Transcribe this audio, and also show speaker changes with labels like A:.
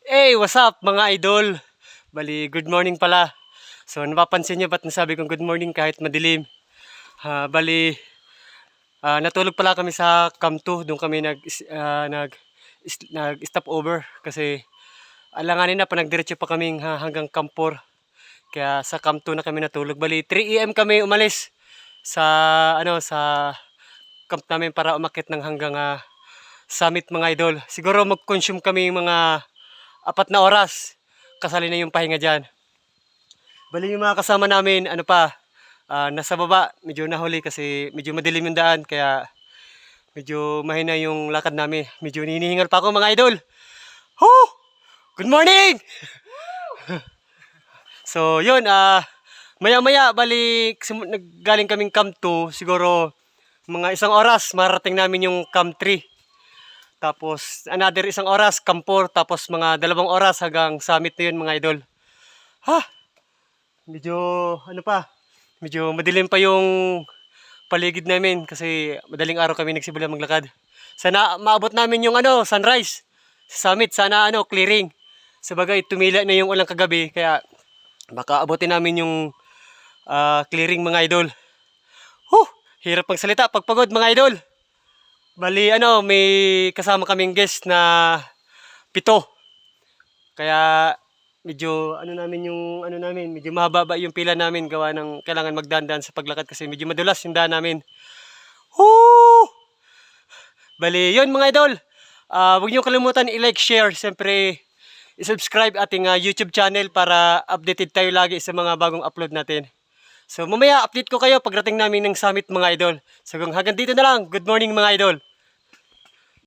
A: Hey, what's up mga idol? Bali, good morning pala. So, napapansin niyo ba't nasabi kong good morning kahit madilim? Natulog pala kami sa Camp 2. Doon kami nag-stop over kasi alanganin na, panagdiretso pa kaming hanggang Camp 4. Kaya sa Camp 2 na kami natulog. Bali, 3 AM kami umalis sa sa camp namin para umakyat ng hanggang summit mga idol. Siguro mag-consume kami mga 4 na oras. Kasali na yung pahinga diyan. Bali yung mga kasama namin, nasa baba, medyo nahuli kasi medyo madilim yung daan, kaya medyo mahina yung lakad namin. Medyo hinihingal pa ako mga idol. Huh! Good morning! So, yun, maya-maya, naggaling kaming Camp 2, siguro mga 1 oras, marating namin yung Camp 3. Tapos, another 1 oras, Camp 4, tapos mga 2 oras hanggang summit na yun mga idol. Medyo, medyo madilim pa yung paligid namin kasi madaling araw kami nagsimulan maglakad. Sana maabot namin yung sunrise sa summit, sana clearing. Sabagay, tumila na yung ulang kagabi, kaya baka abutin namin yung clearing mga idol. Hirap pang salita pag pagod mga idol. Bali may kasama kaming guest na 7. Kaya medyo medyo mahaba yung pila namin, gawa ng kailangan magdandan sa paglakad kasi medyo madulas yung daan namin. Bali, yun mga idol. Huwag niyo kalimutan i-like, share, siyempre i-subscribe ating YouTube channel para updated tayo lagi sa mga bagong upload natin. So mamaya update ko kayo pagdating namin ng summit mga idol. So hanggang dito na lang. Good morning mga idol.